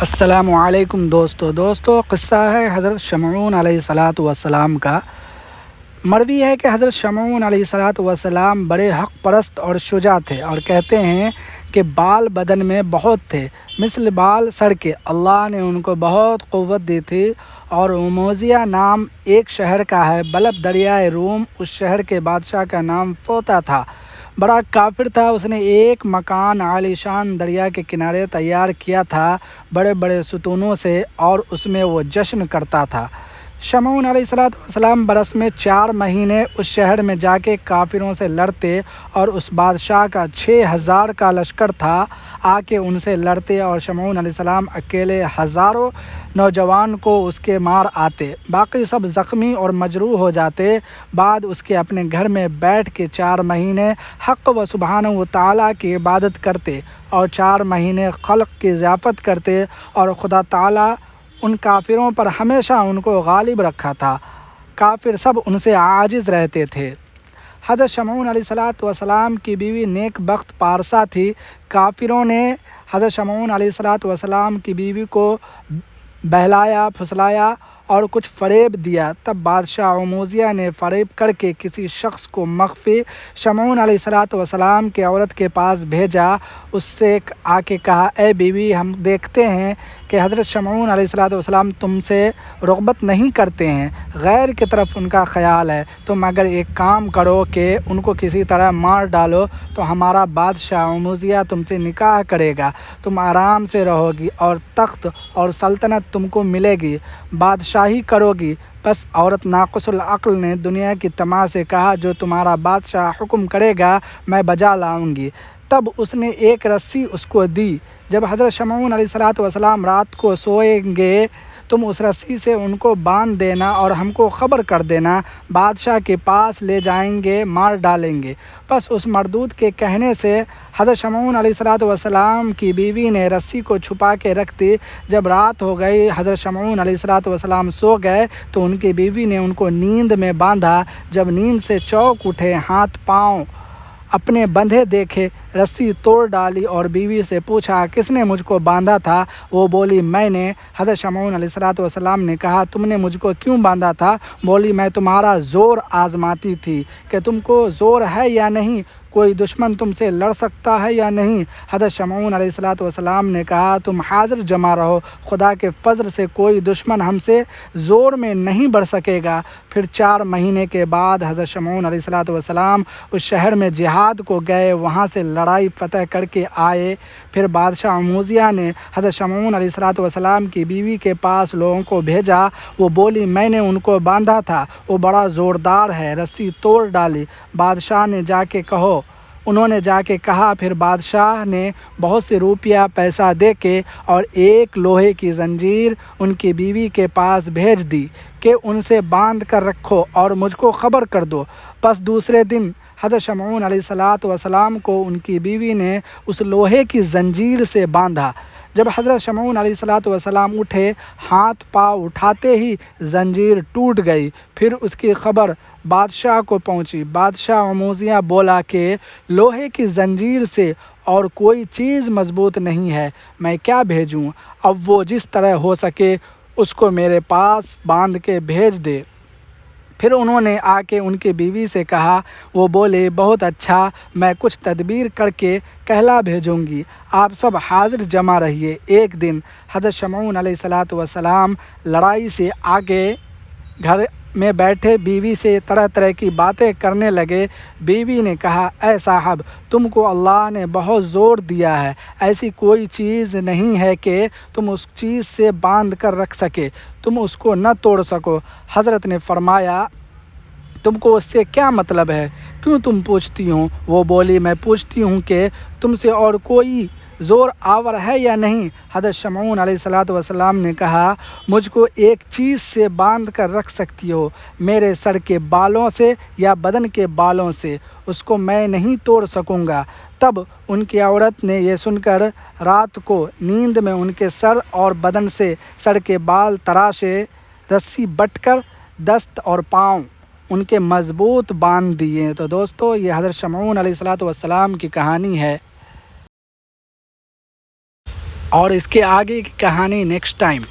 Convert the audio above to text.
السلام علیکم دوستو قصہ ہے حضرت شمعون علیہ الصلاۃ والسلام کا۔ مروی ہے کہ حضرت شمعون علیہ الصلاۃ والسلام بڑے حق پرست اور شجاع تھے، اور کہتے ہیں کہ بال بدن میں بہت تھے، مثل بال سر کے۔ اللہ نے ان کو بہت قوت دی تھی، اور موذیہ نام ایک شہر کا ہے، بلب دریائے روم، اس شہر کے بادشاہ کا نام فوطا تھا۔ بڑا کافر تھا، اس نے ایک مکان عالی شان دریا کے کنارے تیار کیا تھا بڑے بڑے ستونوں سے، اور اس میں وہ جشن کرتا تھا۔ شمعون علیہ السلام برس میں 4 مہینے اس شہر میں جا کے کافروں سے لڑتے، اور اس بادشاہ کا 6000 کا لشکر تھا، آ کے ان سے لڑتے، اور شمعون علیہ السلام اکیلے ہزاروں نوجوان کو اس کے مار آتے، باقی سب زخمی اور مجروح ہو جاتے۔ بعد اس کے اپنے گھر میں بیٹھ کے 4 مہینے حق و سبحانہ و تعالیٰ کی عبادت کرتے، اور 4 مہینے خلق کی ضیافت کرتے، اور خدا تعالیٰ ان کافروں پر ہمیشہ ان کو غالب رکھا تھا، کافر سب ان سے عاجز رہتے تھے۔ حضرت شمعون علیہ السلام کی بیوی نیک بخت پارسا تھی۔ کافروں نے حضرت شمعون علیہ السلام کی بیوی کو بہلایا پھسلایا اور کچھ فریب دیا، تب بادشاہ موذیہ نے فریب کر کے کسی شخص کو مخفی شمعون علیہ السلام کی عورت کے پاس بھیجا۔ اس سے آ کے کہا، اے بیوی، ہم دیکھتے ہیں کہ حضرت شمعون علیہ السلام تم سے رغبت نہیں کرتے ہیں، غیر کی طرف ان کا خیال ہے۔ تم اگر ایک کام کرو کہ ان کو کسی طرح مار ڈالو تو ہمارا بادشاہ موذیہ تم سے نکاح کرے گا، تم آرام سے رہو گی، اور تخت اور سلطنت تم کو ملے گی، بادشاہی کرو گی۔ بس عورت ناقص العقل نے دنیا کی طمع سے کہا، جو تمہارا بادشاہ حکم کرے گا میں بجا لاؤں گی۔ تب اس نے ایک رسی اس کو دی، جب حضرت شمعون علیہ السلام رات کو سوئیں گے تم اس رسی سے ان کو باندھ دینا اور ہم کو خبر کر دینا، بادشاہ کے پاس لے جائیں گے، مار ڈالیں گے۔ بس اس مردود کے کہنے سے حضرت شمعون علیہ السلام کی بیوی نے رسی کو چھپا کے رکھ دی۔ جب رات ہو گئی، حضرت شمعون علیہ السلام سو گئے تو ان کی بیوی نے ان کو نیند میں باندھا۔ جب نیند سے چونک اٹھے، ہاتھ پاؤں اپنے بندھے دیکھے، رسی توڑ ڈالی اور بیوی سے پوچھا، کس نے مجھ کو باندھا تھا؟ وہ بولی، میں نے۔ حضرت شمعون علیہ السلام نے کہا، تم نے مجھ کو کیوں باندھا تھا؟ بولی، میں تمہارا زور آزماتی تھی کہ تم کو زور ہے یا نہیں، کوئی دشمن تم سے لڑ سکتا ہے یا نہیں۔ حضرت شمعون علیہ السلام نے کہا، تم حاضر جمع رہو، خدا کے فضل سے کوئی دشمن ہم سے زور میں نہیں بڑھ سکے گا۔ پھر 4 مہینے کے بعد حضرت شمعون علیہ السلام اس شہر میں جہاد کو گئے، وہاں سے لڑائی فتح کر کے آئے۔ پھر بادشاہ موذیہ نے حضرت شمعون علیہ السلام کی بیوی کے پاس لوگوں کو بھیجا۔ وہ بولی، میں نے ان کو باندھا تھا، وہ بڑا زوردار ہے، رسی توڑ ڈالی، بادشاہ نے جا کے کہو۔ انہوں نے جا کے کہا۔ پھر بادشاہ نے بہت سے روپیہ پیسہ دے کے اور ایک لوہے کی زنجیر ان کی بیوی کے پاس بھیج دی کہ ان سے باندھ کر رکھو اور مجھ کو خبر کر دو۔ بس دوسرے دن حضرت شمعون علیہ السلام کو ان کی بیوی نے اس لوہے کی زنجیر سے باندھا۔ جب حضرت شمعون علیہ السلام اٹھے، ہاتھ پاؤں اٹھاتے ہی زنجیر ٹوٹ گئی۔ پھر اس کی خبر بادشاہ کو پہنچی۔ بادشاہ موذیہ بولا کہ لوہے کی زنجیر سے اور کوئی چیز مضبوط نہیں ہے، میں کیا بھیجوں؟ اب وہ جس طرح ہو سکے اس کو میرے پاس باندھ کے بھیج دے۔ پھر انہوں نے آ کے ان کی بیوی سے کہا۔ وہ بولے، بہت اچھا، میں کچھ تدبیر کر کے کہلا بھیجوں گی، آپ سب حاضر جمع رہیے۔ ایک دن حضرت شمعون علیہ السلام لڑائی سے آگے گھر میں بیٹھے بیوی سے طرح طرح کی باتیں کرنے لگے۔ بیوی نے کہا، اے صاحب، تم کو اللہ نے بہت زور دیا ہے، ایسی کوئی چیز نہیں ہے کہ تم اس چیز سے باندھ کر رکھ سکے، تم اس کو نہ توڑ سکو۔ حضرت نے فرمایا، تم کو اس سے کیا مطلب ہے؟ کیوں تم پوچھتی ہوں؟ وہ بولی، میں پوچھتی ہوں کہ تم سے اور کوئی زور آور ہے یا نہیں؟ حضرت شمعون علیہ السلام نے کہا، مجھ کو ایک چیز سے باندھ کر رکھ سکتی ہو، میرے سر کے بالوں سے یا بدن کے بالوں سے، اس کو میں نہیں توڑ سکوں گا۔ تب ان کی عورت نے یہ سن کر رات کو نیند میں ان کے سر اور بدن سے سر کے بال تراشے، رسی بٹ کر دست اور پاؤں ان کے مضبوط باندھ دیے۔ تو دوستو، یہ حضرت شمعون علیہ السلام کی کہانی ہے۔ اور اس کے آگے کی کہانی نیکسٹ ٹائم